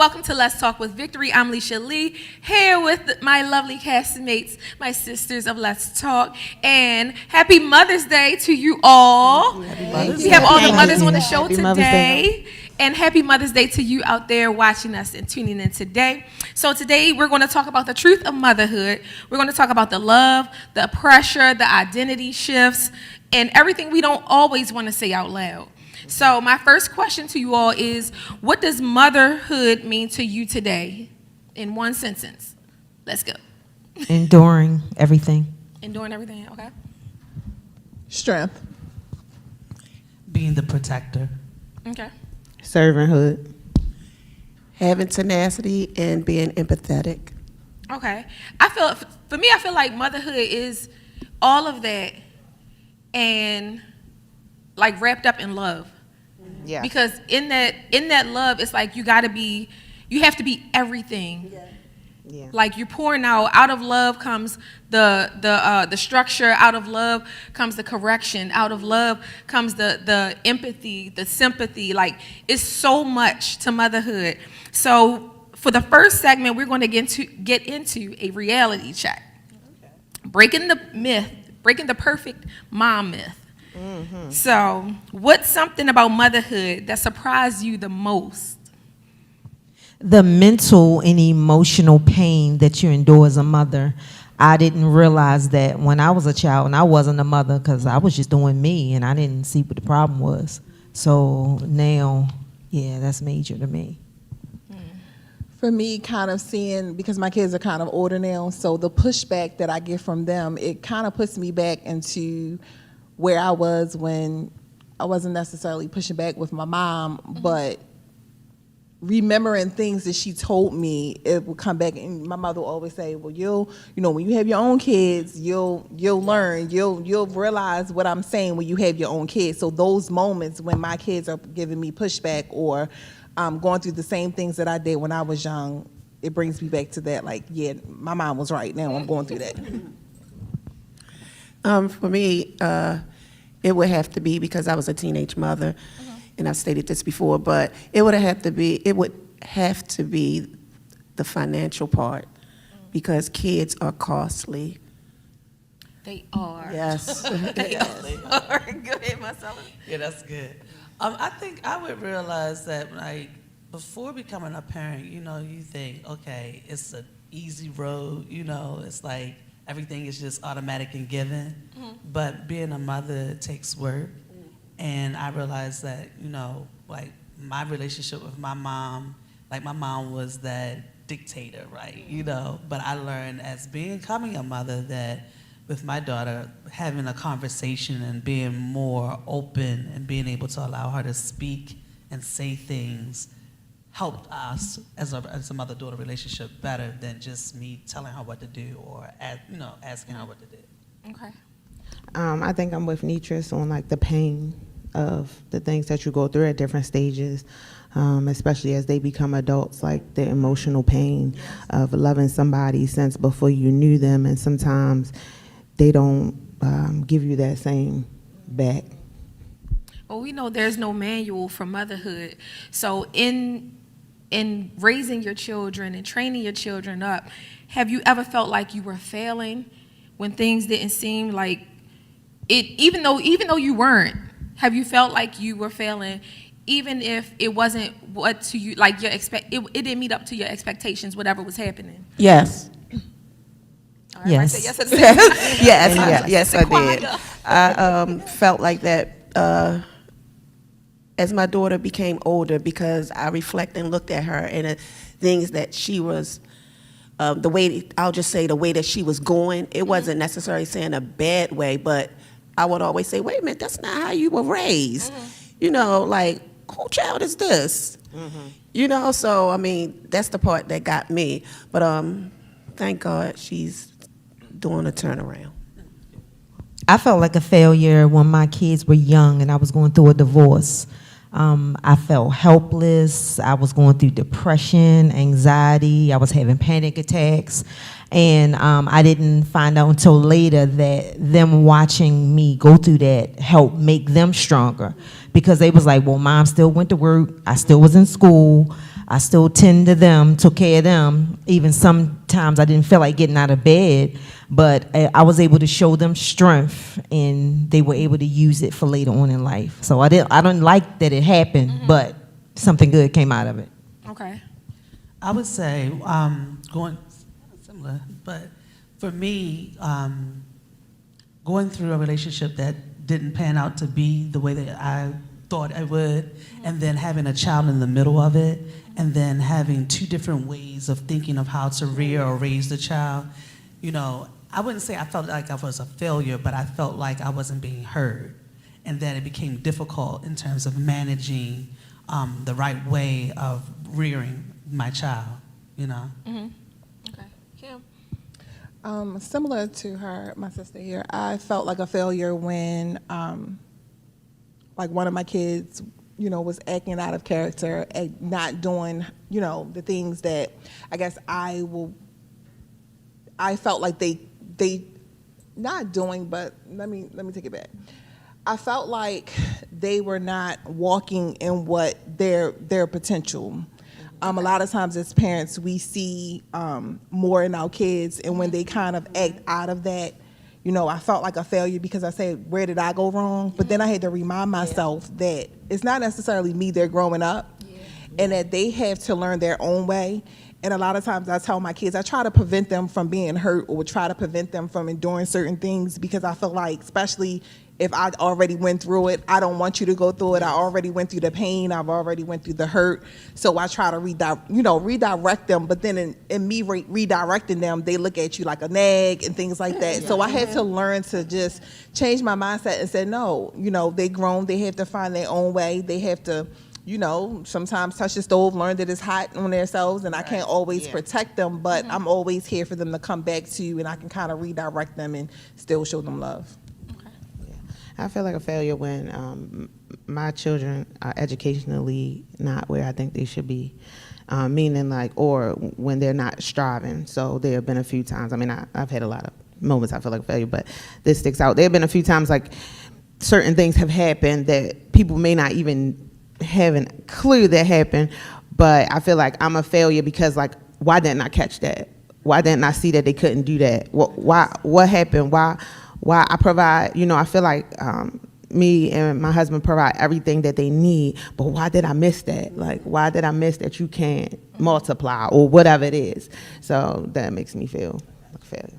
welcome to Let's Talk with Victory. I'm Leisha Lee, here with my lovely castmates, my sisters of Let's Talk. And happy Mother's Day to you all. We have all the mothers on the show today. And happy Mother's Day to you out there watching us and tuning in today. So today we're going to talk about the truth of motherhood. We're going to talk about the love, the pressure, the identity shifts, and everything we don't always want to say out loud. So my first question to you all is, what does motherhood mean to you today? In one sentence. Let's go. Enduring everything. Enduring everything, okay. Strength. Being the protector. Okay. Servanthood. Having tenacity and being empathetic. Okay. For me, I feel like motherhood is all of that and like wrapped up in love. Yeah. Because in that love, it's like you have to be everything. Yeah. Like you're pouring out of love comes the structure, out of love comes the correction, out of love comes the empathy, the sympathy. Like it's so much to motherhood. So for the first segment, we're going to get into a reality check. Okay. Breaking the perfect mom myth. Mm-hmm. So, what's something about motherhood that surprised you the most? The mental and emotional pain that you endure as a mother. I didn't realize that when I was a child, and I wasn't a mother because I was just doing me and I didn't see what the problem was. So now, yeah, that's major to me. For me, kind of seeing, because my kids are kind of older now, so the pushback that I get from them, it kind of puts me back into where I was when I wasn't necessarily pushing back with my mom, but remembering things that she told me, it would come back, and my mother would always say, well, when you have your own kids, you'll learn, you'll realize what I'm saying when you have your own kids. So those moments when my kids are giving me pushback or going through the same things that I did when I was young, it brings me back to that, like, yeah, my mom was right, now I'm going through that. For me, it would have to be, because I was a teenage mother, and I've stated this before, but it would have to be the financial part, because kids are costly. They are. Yes. They are. Go ahead, Marcella. Yeah, that's good. I think I would realize that, like, before becoming a parent, you think, okay, it's an easy road, it's like everything is just automatic and given. Mm-hmm. But being a mother takes work. And I realized that, like my relationship with my mom, like my mom was that dictator, right? But I learned as becoming a mother that with my daughter, having a conversation and being more open and being able to allow her to speak and say things helped us as a mother-daughter relationship better than just me telling her what to do or asking her what to do. Okay. I think I'm with Nitris on like the pain of the things that you go through at different stages, especially as they become adults, like the emotional pain of loving somebody since before you knew them, and sometimes they don't give you that same back. Well, we know there's no manual for motherhood. So in raising your children and training your children up, have you ever felt like you were failing when things didn't seem like it, even though you weren't? Have you felt like you were failing, even if it wasn't what to you, like it didn't meet up to your expectations, whatever was happening? Yes. All right, Yes. right, yes, at the same time. Yes, I did. I felt like that as my daughter became older, because I reflect and looked at her and the things that she was, the way that she was going, it wasn't necessarily saying a bad way, but I would always say, wait a minute, that's not how you were raised. Like, who child is this? So, I mean, that's the part that got me. But thank God she's doing a turnaround. I felt like a failure when my kids were young and I was going through a divorce. I felt helpless. I was going through depression, anxiety. I was having panic attacks. And I didn't find out until later that them watching me go through that helped make them stronger, because they was like, well, mom still went to work. I still was in school. I still tend to them, took care of them. Even sometimes I didn't feel like getting out of bed, but I was able to show them strength, and they were able to use it for later on in life. So I don't like that it happened, but something good came out of it. Okay. I would say going similar, but for me, going through a relationship that didn't pan out to be the way that I thought I would, and then having a child in the middle of it, and then having two different ways of thinking of how to rear or raise the child, you know, I wouldn't say I felt like I was a failure, but I felt like I wasn't being heard, and that it became difficult in terms of managing the right way of rearing my child, you know. Okay. Kim? Similar to her, my sister here, I felt like a failure when, like one of my kids, you know, was acting out of character and not doing, you know, the things that I guess I felt like they not doing, but let me take it back. I felt like they were not walking in what their potential. A lot of times as parents, we see more in our kids, and when they kind of act out of that, you know, I felt like a failure because I said, where did I go wrong? But then I had to remind myself that it's not necessarily me, they're growing up, and that they have to learn their own way. And a lot of times I tell my kids, I try to prevent them from being hurt or try to prevent them from enduring certain things, because I feel like, especially if I already went through it, I don't want you to go through it. I already went through the pain. I've already went through the hurt. So I try to redirect them. But then in me redirecting them, they look at you like a nag and things like that. So I had to learn to just change my mindset and say, no, you know, they grown. They have to find their own way. They have to, you know, sometimes touch the stove, learn that it's hot on themselves, and I can't always protect them, but I'm always here for them to come back to, and I can kind of redirect them and still show them love. I feel like a failure when my children are educationally not where I think they should be, meaning like, or when they're not striving. So there have been a few times, I mean, I've had a lot of moments I feel like a failure, but this sticks out. There have been a few times like certain things have happened that people may not even have a clue that happened, but I feel like I'm a failure because like, why didn't I catch that? Why didn't I see that they couldn't do that? What happened? Why I provide, you know, I feel like me and my husband provide everything that they need, but why did I miss that? Like, why did I miss that you can't multiply or whatever it is? So that makes me feel like a failure.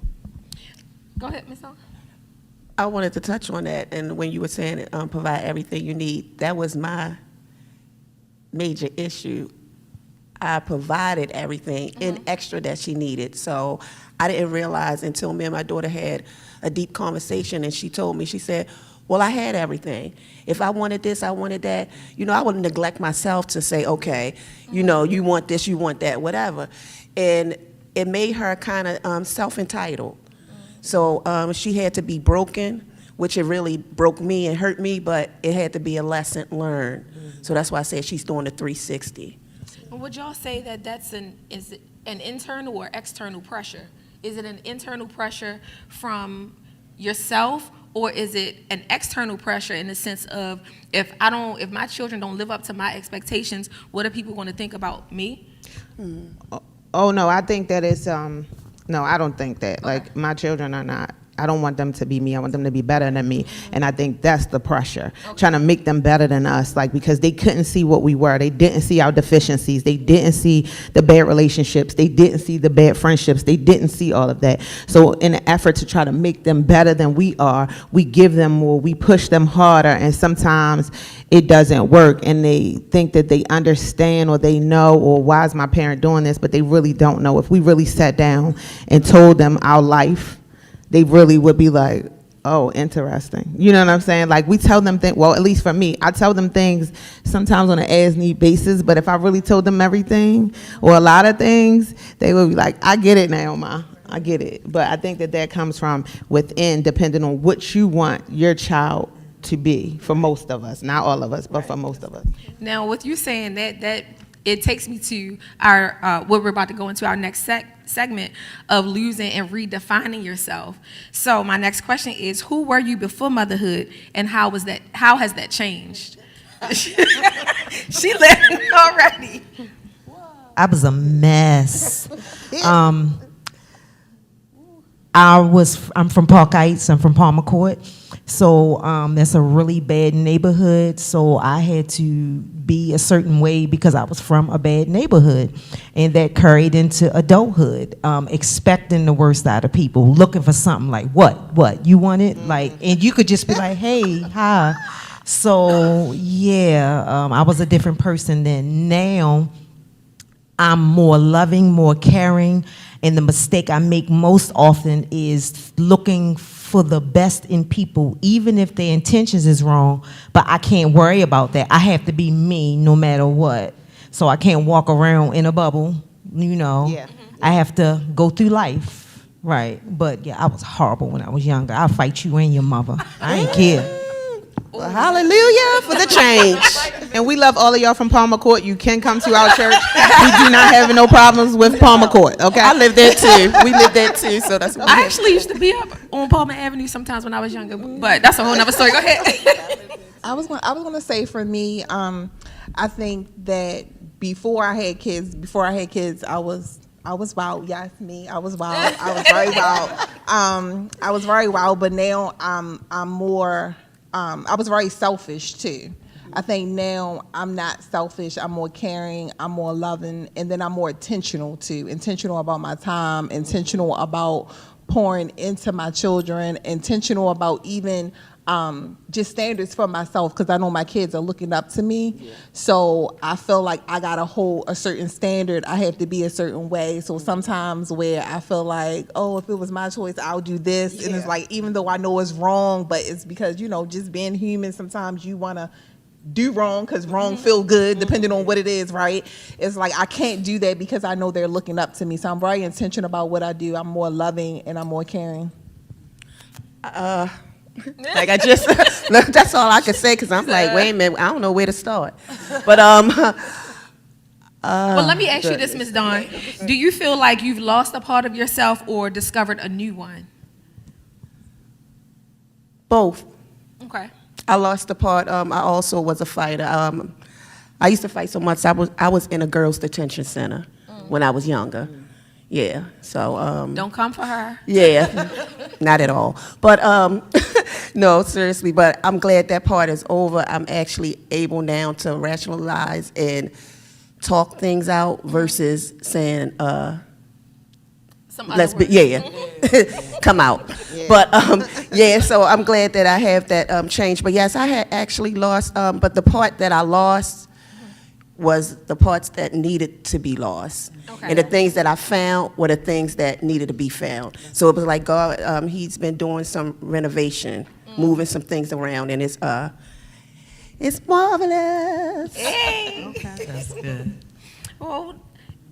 Go ahead, Ms. O. I wanted to touch on that, and when you were saying provide everything you need, that was my major issue. I provided everything in extra that she needed, so I didn't realize until me and my daughter had a deep conversation, and she told me, she said, well, I had everything. If I wanted this, I wanted that, you know, I would neglect myself to say, okay, you know, you want this, you want that, whatever. And it made her kind of self-entitled. So she had to be broken, which it really broke me and hurt me, but it had to be a lesson learned. So that's why I said she's doing the 360. Would y'all say that is it an internal or external pressure? Is it an internal pressure from yourself, or is it an external pressure in the sense of if my children don't live up to my expectations, what are people going to think about me? Oh no, I think that it's no, I don't think that. Okay. Like my children are not. I don't want them to be me. I want them to be better than me. And I think that's the pressure, trying to make them better than us, like, because they couldn't see what we were. They didn't see our deficiencies. They didn't see the bad relationships. They didn't see the bad friendships. They didn't see all of that. So in an effort to try to make them better than we are, we give them more, we push them harder, and sometimes it doesn't work, and they think that they understand or they know, or why is my parent doing this, but they really don't know. If we really sat down and told them our life, they really would be like, oh, interesting. You know what I'm saying? Like, we tell them things, well, at least for me, I tell them things sometimes on an as-need basis, but if I really told them everything or a lot of things, they would be like, I get it now, Ma. I get it. But I think that comes from within, depending on what you want your child to be, for most of us. Not all of us, but for most of us. Now, with you saying that it takes me to our what we're about to go into our next segment of losing and redefining yourself. So my next question is, who were you before motherhood, and how has that changed? She left already. Well, I was a mess. I'm from Park Heights. I'm from Palmer Court. So that's a really bad neighborhood. So I had to be a certain way because I was from a bad neighborhood. And that carried into adulthood, expecting the worst out of people, looking for something like, what, you want it? Like, and you could just be like, hey, hi. So yeah, I was a different person then. Now, I'm more loving, more caring, and the mistake I make most often is looking for the best in people, even if their intentions is wrong, but I can't worry about that. I have to be me no matter what. So I can't walk around in a bubble, you know. Yeah. I have to go through life, right? But yeah, I was horrible when I was younger. I'll fight you and your mother. I ain't care. Well, hallelujah for the change. And we love all of y'all from Palmer Court. You can come to our church. We do not have no problems with Palmer Court, okay? I live there too. We live there too, so that's what I actually used to be up on Palmer Avenue sometimes when I was younger, but that's a whole nother story. Go ahead. I was gonna say for me, I think that before I had kids, I was wild. Yes, me. I was wild. I was very wild. I was very wild, but now I'm more. I was very selfish too. I think now I'm not selfish. I'm more caring. I'm more loving, and then I'm more intentional too. Intentional about my time. Intentional about pouring into my children. Intentional about even just standards for myself, because I know my kids are looking up to me. Yeah. So I feel like I gotta hold a certain standard. I have to be a certain way. So sometimes where I feel like, oh, if it was my choice, I'll do this. Yeah. And it's like, even though I know it's wrong, but it's because, just being human, sometimes you wanna do wrong because wrong feel good depending on what it is, right? It's like I can't do that because I know they're looking up to me. So I'm very intentional about what I do. I'm more loving and I'm more caring. Like I just, that's all I can say, because I'm like, wait a minute, I don't know where to start. But well, let me ask you this, Ms. Dawn. Do you feel like you've lost a part of yourself or discovered a new one? Both. Okay. I lost the part. I also was a fighter. I used to fight so much. I was in a girls' detention center when I was younger. Yeah. So. Don't come for her. Yeah. Not at all. But no, seriously. But I'm glad that part is over. I'm actually able now to rationalize and talk things out versus saying. Let's be, come out. Yeah. But yeah, so I'm glad that I have that change. But yes, I had actually lost, but the part that I lost was the parts that needed to be lost. Okay. And the things that I found were the things that needed to be found. So it was like God, he's been doing some renovation, moving some things around, and it's marvelous. Hey. Okay. That's good. Well,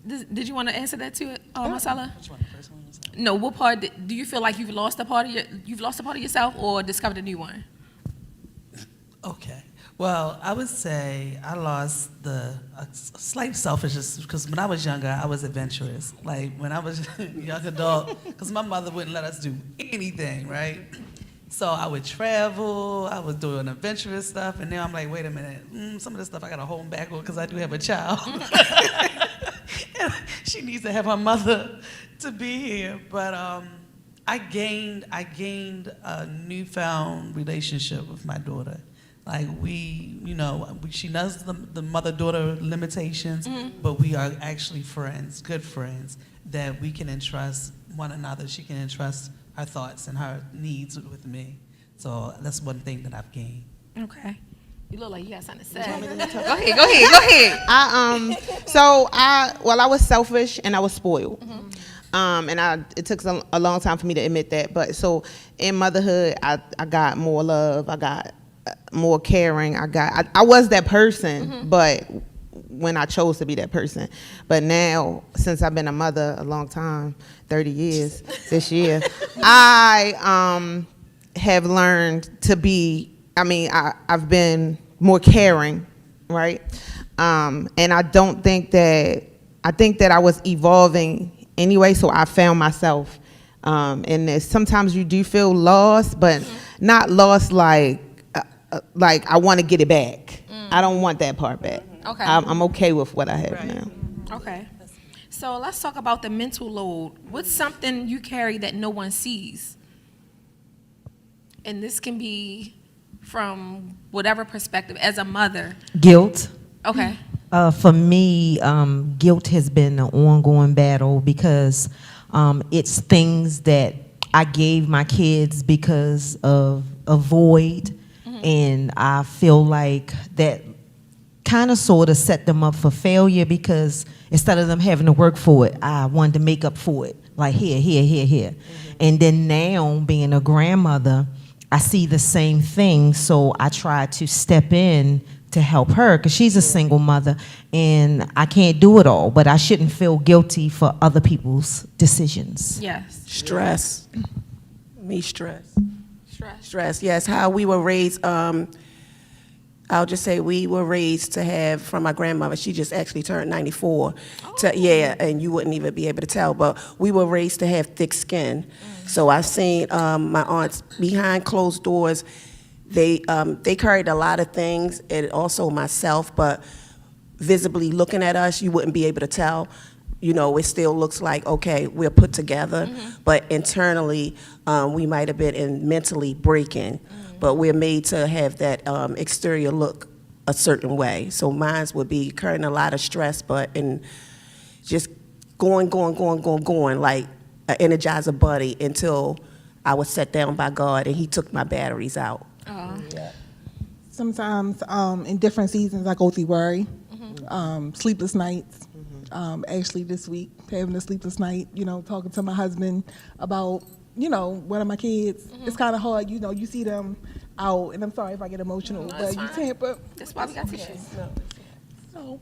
did you want to answer that too, Marcella? Which one? The first one? No. What part do you feel like you've lost a part of yourself or discovered a new one? Okay. Well, I would say I lost the slight selfishness because when I was younger, I was adventurous. Like when I was a young adult, because my mother wouldn't let us do anything, right? So I would travel, I was doing adventurous stuff, and now I'm like, wait a minute, some of this stuff I got to hold back on because I do have a child. And she needs to have her mother to be here. But I gained a newfound relationship with my daughter. Like she knows the mother-daughter limitations, but we are actually friends, good friends, that we can entrust one another. She can entrust her thoughts and her needs with me. So that's one thing that I've gained. Okay. You look like you got something to say. Go ahead. I was selfish and I was spoiled. And it took a long time for me to admit that. But so in motherhood, I got more love. I got more caring. I was that person, but when I chose to be that person. But now, since I've been a mother a long time, 30 years this year, I have learned to be, I've been more caring, right? And I think that I was evolving anyway, so I found myself in this. Sometimes you do feel lost, but not lost like I want to get it back. I don't want that part back. Okay. I'm okay with what I have now. Okay. So let's talk about the mental load. What's something you carry that no one sees? And this can be from whatever perspective, as a mother. Guilt. Okay. For me, guilt has been an ongoing battle because it's things that I gave my kids because of a void, and I feel like that kind of sort of set them up for failure because instead of them having to work for it, I wanted to make up for it, like here. And then now, being a grandmother, I see the same thing, so I try to step in to help her because she's a single mother and I can't do it all, but I shouldn't feel guilty for other people's decisions. Yes. Stress. Me stress. Stress. Stress, yes. How we were raised, I'll just say we were raised to have, from my grandmother, she just actually turned 94. Yeah, and you wouldn't even be able to tell, but we were raised to have thick skin. So I've seen my aunts behind closed doors. They carried a lot of things, and also myself, but visibly looking at us, you wouldn't be able to tell. You know, it still looks like, okay, we're put together, but internally, we might have been mentally breaking, but we're made to have that exterior look a certain way. So mine would be carrying a lot of stress, but in just going, like an Energizer buddy until I was set down by God and He took my batteries out. Sometimes in different seasons I go through worry, sleepless nights. Actually this week, having a sleepless night, talking to my husband about, one of my kids. It's kind of hard, you see them out, and I'm sorry if I get emotional, but you can't, but That's why we got tissues. no.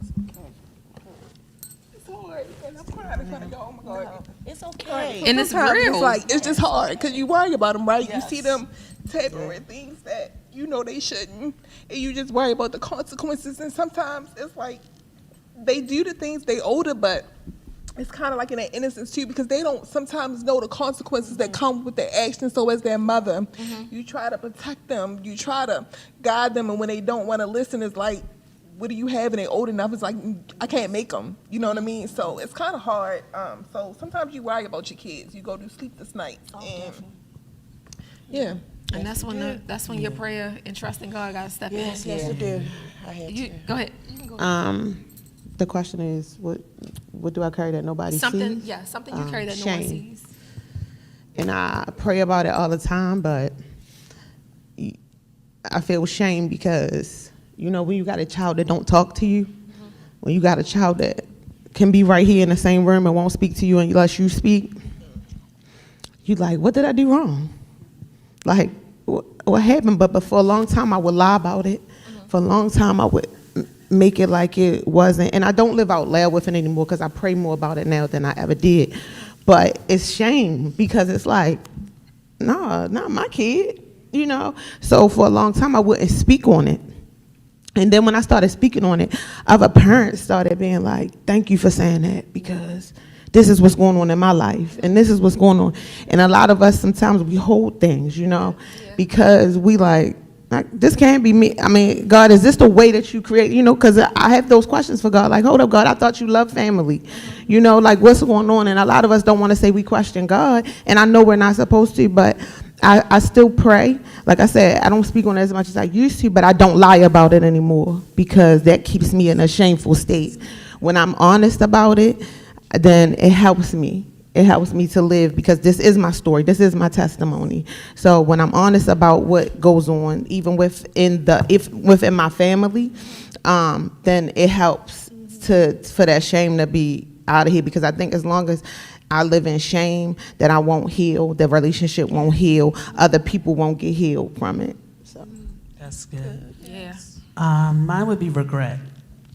It's hard, and I'm crying in front of y'all, oh my God. It's okay. And it's Sometimes real. It's like, it's just hard, because you worry about them, right? You see them tampering things that they shouldn't, and you just worry about the consequences, and sometimes it's like, they do the things, they older, but it's kind of like in their innocence too, because they don't sometimes know the consequences that come with their actions. So as their mother, you try to protect them, you try to guide them, and when they don't want to listen, it's like, what do you have? And they're old enough, it's like, I can't make them. You know what I mean? So it's kind of hard. So sometimes you worry about your kids. You go to sleepless nights. Yeah. And that's when your prayer and trust in God gotta step in. Yes, you do. I had You to. go ahead. You can go. The question is, what do I carry that nobody Something, sees? yeah, something you carry that no one Shame. sees. And I pray about it all the time, but I feel shame because, when you got a child that don't talk to you, when you got a child that can be right here in the same room and won't speak to you unless you speak, you like, what did I do wrong? Like, what happened? But for a long time, I would lie about it. For a long time, I would make it like it wasn't. And I don't live out loud with it anymore because I pray more about it now than I ever did. But it's shame because it's like, nah, not my kid, So for a long time, I wouldn't speak on it. And then when I started speaking on it, other parents started being like, thank you for saying that because this is what's going on in my life and this is what's going on. And a lot of us, sometimes we hold things, because we like, this can't be me. I mean, God, is this the way that you create? Because I have those questions for God. Like, hold up, God, I thought you loved family. Like, what's going on? And a lot of us don't want to say we question God. And I know we're not supposed to, but I still pray. Like I said, I don't speak on it as much as I used to, but I don't lie about it anymore because that keeps me in a shameful state. When I'm honest about it, then it helps me. It helps me to live because this is my story. This is my testimony. So when I'm honest about what goes on, even within my family, then it helps for that shame to be out of here. Because I think as long as I live in shame, that I won't heal, the relationship won't heal, other people won't get healed from it. So That's good. Yeah. Mine would be regret.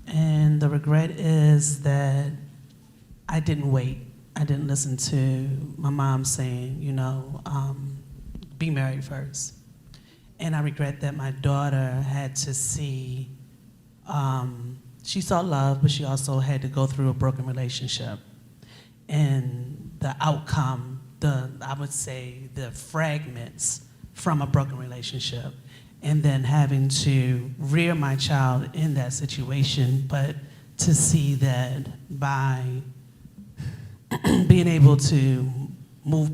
And the regret is that I didn't wait. I didn't listen to my mom saying, be married first. And I regret that my daughter had to see, she saw love, but she also had to go through a broken relationship. And the outcome, I would say, the fragments from a broken relationship, and then having to rear my child in that situation, but to see that by being able to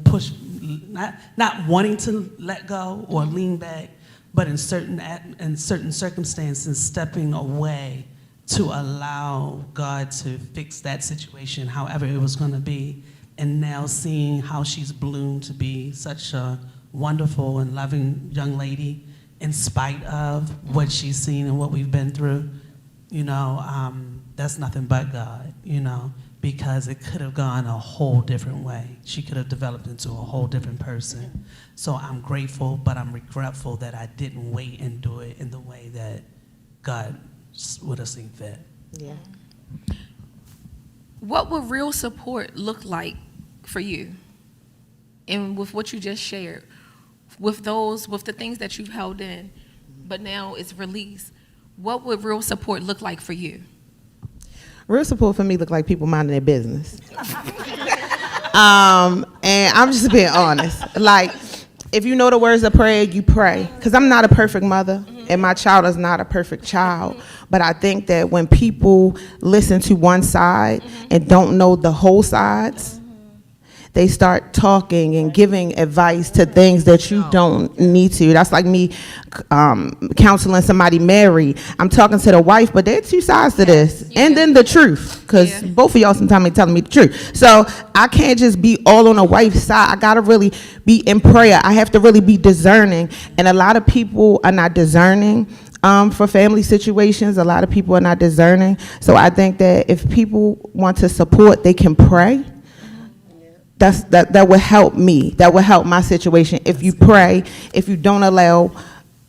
push, not wanting to let go or lean back, but in certain circumstances, stepping away to allow God to fix that situation, however it was going to be, and now seeing how she's bloomed to be such a wonderful and loving young lady in spite of what she's seen and what we've been through, that's nothing but God, because it could have gone a whole different way. She could have developed into a whole different person. So I'm grateful, but I'm regretful that I didn't wait and do it in the way that God would have seen fit. Yeah. What would real support look like for you? And with what you just shared, with the things that you've held in, but now it's released, what would real support look like for you? Real support for me look like people minding their business. And I'm just being honest. Like, if you know the words of prayer, you pray. Because I'm not a perfect mother, and my child is not a perfect child. But I think that when people listen to one side and don't know the whole sides, they start talking and giving advice to things that you don't need to. That's like me counseling somebody married. I'm talking to the wife, but there are two sides to this. And then the truth, because both of y'all sometimes ain't telling me the truth. So I can't just be all on the wife's side. I got to really be in prayer. I have to really be discerning. And a lot of people are not discerning for family situations. A lot of people are not discerning. So I think that if people want to support, they can pray. That will help me. That will help my situation. If you pray, if you don't allow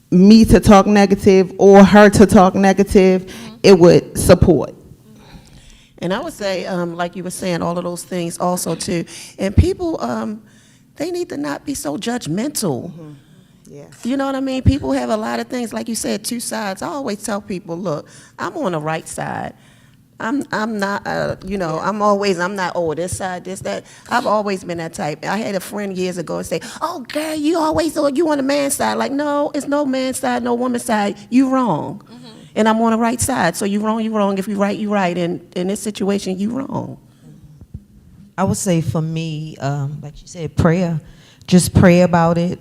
me to talk negative or her to talk negative, it would support. And I would say, like you were saying, all of those things also too. And people, they need to not be so judgmental. Yeah. You know what I mean? People have a lot of things, like you said, two sides. I always tell people, look, I'm on the right side. I'm not, I'm not, this side, this, that. I've always been that type. I had a friend years ago say, oh, girl, you on the man's side. Like, no, it's no man's side, no woman's side. You wrong. And I'm on the right side. So you wrong, you wrong. If you right, you right. And in this situation, you wrong. I would say for me, like you said, prayer. Just pray about it.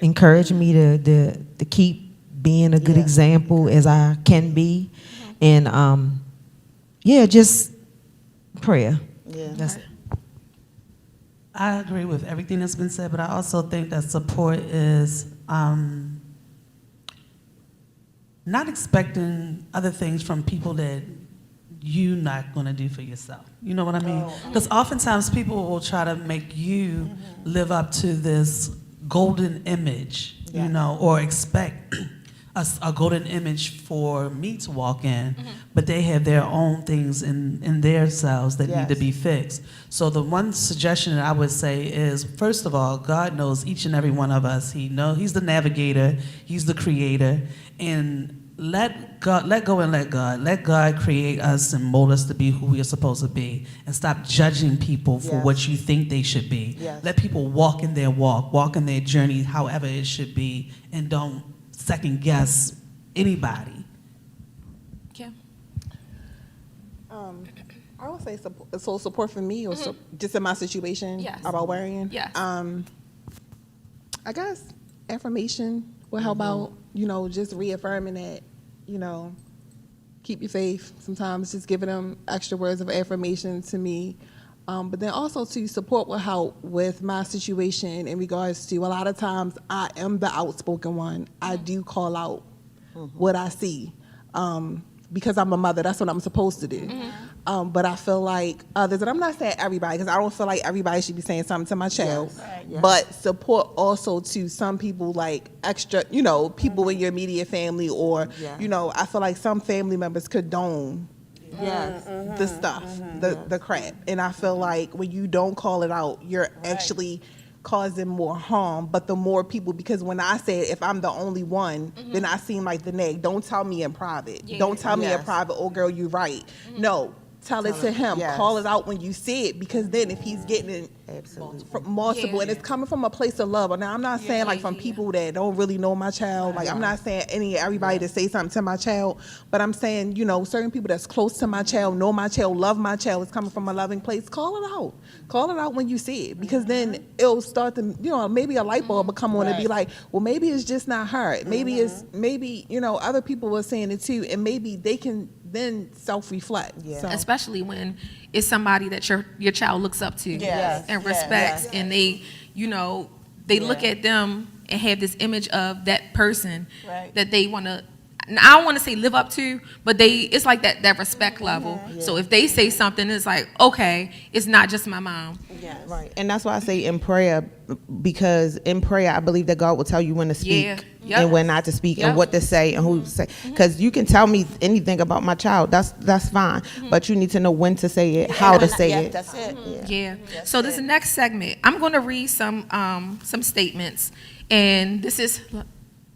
Encourage me to keep being a good example as I can be. And just prayer. Yeah. That's it. I agree with everything that's been said, but I also think that support is not expecting other things from people that you're not going to do for yourself. You know what I mean? Because oftentimes people will try to make you live up to this golden image, or expect a golden image for me to walk in, but they have their own things in their selves that need to be fixed. So the one suggestion that I would say is, first of all, God knows each and every one of us. He's the navigator, He's the creator, and let go and let God. Let God create us and mold us to be who we are supposed to be, and stop judging people for what you think they should be. Let people walk in their walk in their journey, however it should be, and don't second guess anybody. Okay. I would say support for me, or just in my situation about worrying. Yes. I guess affirmation will help out. Just reaffirming that. Keep your faith. Sometimes just giving them extra words of affirmation to me. But then also to support will help with my situation in regards to a lot of times I am the outspoken one. I do call out what I see because I'm a mother. That's what I'm supposed to do. But I feel like others, and I'm not saying everybody, because I don't feel like everybody should be saying something to my child. But support also to some people, like extra, people in your immediate family, or I feel like some family members condone the stuff, the crap. And I feel like when you don't call it out, you're actually causing more harm. But the more people, because when I say it, if I'm the only one, then I seem like the neg. Don't tell me in private. Don't tell me in private, oh girl, you're right. No, tell it to him. yes. Call it out when you see it, because then if he's getting it Absolutely. from multiple, Yeah. and it's coming from a place of love. Now, I'm not saying like from people that don't really know my child. Like, I'm not saying everybody to say something to my child, but I'm saying, you know, certain people that's close to my child, know my child, love my child, is coming from a loving place. Call it out. Call it out when you see it, because then it'll start to, you know, maybe a light bulb will come on and be like, well, maybe it's just not her. Maybe maybe, you know, other people are saying it too, and maybe they can then self-reflect. Yeah. So. Especially when it's somebody that your child looks up to Yes. and Yes. respects, Yes. and they, you know, they look at them and have this image of that person Right. that they want to, I don't want to say live up to, but it's like that respect level. So if they say something, it's like, okay, it's not just my mom. Yes. Right, and that's why I say in prayer, because in prayer I believe that God will tell you when to speak Yeah. Yep. and when not to speak Yep. and what to say and who to say. Because you can tell me anything about my child, that's fine, but you need to know when to say it, how to say Yeah, it. that's it. Yeah. So this next segment, I'm going to read some statements, and this is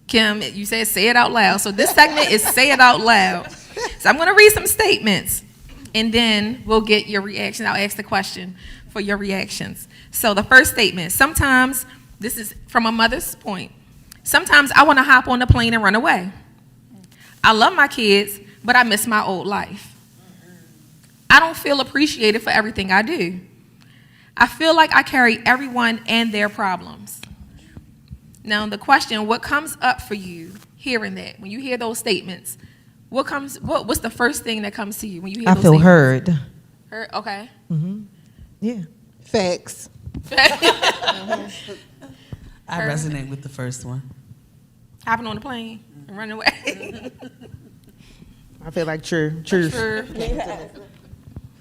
Kim. You said say it out loud. So this segment is say it out loud. So I'm going to read some statements, and then we'll get your reaction. I'll ask the question for your reactions. So the first statement. Sometimes this is from a mother's point. Sometimes I want to hop on the plane and run away. I love my kids, but I miss my old life. I don't feel appreciated for everything I do. I feel like I carry everyone and their problems. Now, the question, what comes up for you hearing that? When you hear those statements, what's the first thing that comes to you when you hear I those feel statements? heard. Heard? Okay. Yeah. Facts. I Her. resonate with the first one. Hopping on the plane and running away. I feel like truth. Sure.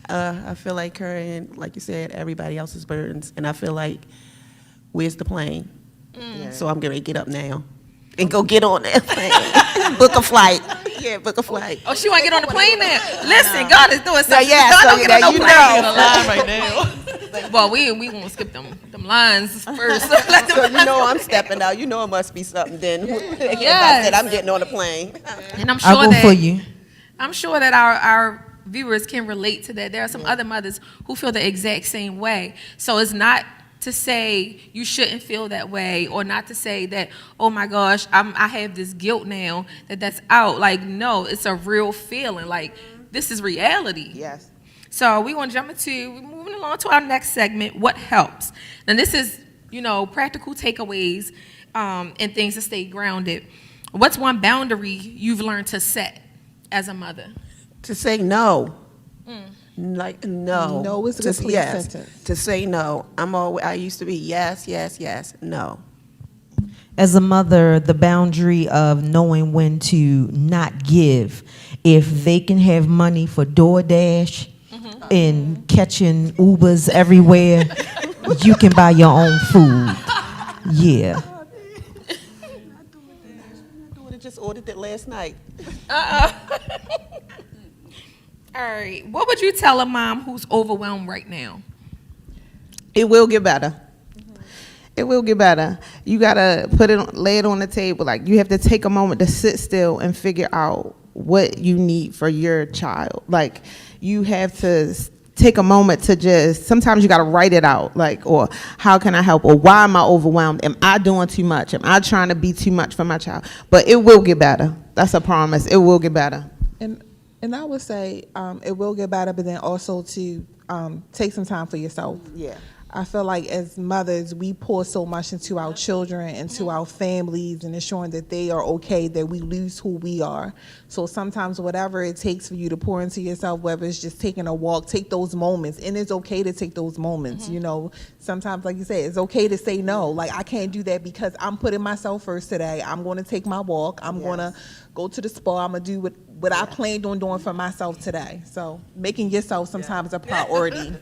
I feel like carrying, like you said, everybody else's burdens, and I feel like, where's the plane? So I'm gonna get up now and go get on that plane. Book a flight. Yeah, book a flight. Oh, she want to get on the plane now. Listen, God is doing No, something. yeah, God so don't get on that no you plane. know. Line right now. Well, we gonna skip them lines first. Let them So you know I'm stepping out. You know it must be something then. If I Yes. said I'm getting on a plane. And I'm sure I'll go that for you. I'm sure that our viewers can relate to that. There are some other mothers who feel the exact same way. So it's not to say you shouldn't feel that way, or not to say that, oh my gosh, I have this guilt now that's out. Like, no, it's a real feeling. Like, this is reality. Yes. So we're moving along to our next segment, what helps. Now this is, practical takeaways and things to stay grounded. What's one boundary you've learned to set as a mother? To say no. Like no. No is a Just complete yes. sentence. To say no. I used to be yes, yes, yes, no. As a mother, the boundary of knowing when to not give. If they can have money for DoorDash and catching Ubers everywhere, you can buy your own food. Yeah. My daughter just ordered it last night. All right. What would you tell a mom who's overwhelmed right now? It will get better. It will get better. You gotta lay it on the table. Like, you have to take a moment to sit still and figure out what you need for your child. Like, you have to take a moment to sometimes you gotta write it out. Like, or how can I help? Or why am I overwhelmed? Am I doing too much? Am I trying to be too much for my child? But it will get better. That's a promise. It will get better. And I would say it will get better, but then also to take some time for yourself. Yeah. I feel like as mothers, we pour so much into our children, into our families, and ensuring that they are okay, that we lose who we are. So sometimes whatever it takes for you to pour into yourself, whether it's just taking a walk, take those moments. And it's okay to take those moments, Sometimes, like you said, it's okay to say no. Like, I can't do that because I'm putting myself first today. I'm going to take my walk. I'm going to go to the spa. I'm going to do what I planned on doing for myself today. So making yourself sometimes a priority.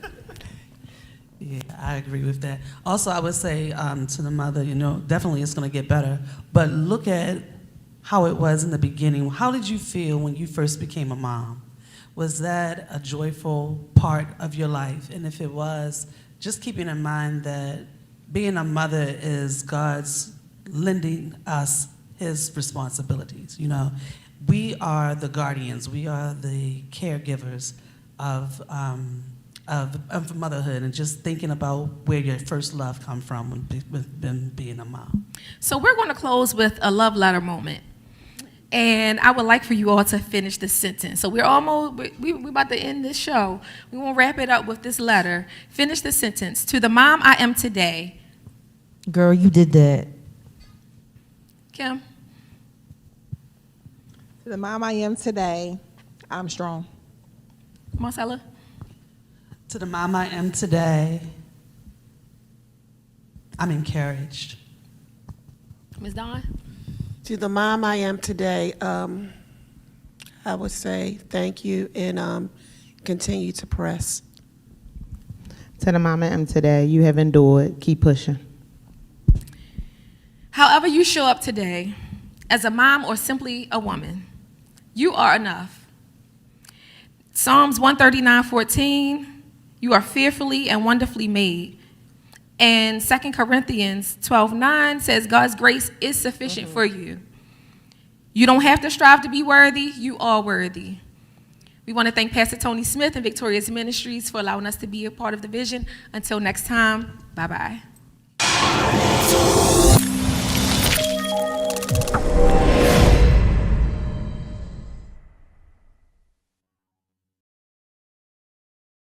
Yeah, I agree with that. Also, I would say to the mother, definitely it's going to get better. But look at how it was in the beginning. How did you feel when you first became a mom? Was that a joyful part of your life? And if it was, just keeping in mind that being a mother is God's lending us his responsibilities. We are the guardians. We are the caregivers of motherhood, and just thinking about where your first love come from when being a mom. So we're going to close with a love letter moment. And I would like for you all to finish the sentence. So we're about to end this show. We won't wrap it up with this letter. Finish the sentence. To the mom I am today. Girl, you did that. Kim? To the mom I am today, I'm strong. Marcella? To the mom I am today, I'm encouraged. Ms. Dawn? To the mom I am today, I would say thank you and continue to press. To the mom I am today, you have endured. Keep pushing. However you show up today, as a mom or simply a woman, you are enough. Psalms 139:14, you are fearfully and wonderfully made. And 2 Corinthians 12:9 says God's grace is sufficient for you. You don't have to strive to be worthy, you are worthy. We want to thank Pastor Tony Smith and Victorious Ministries for allowing us to be a part of the vision. Until next time, bye-bye.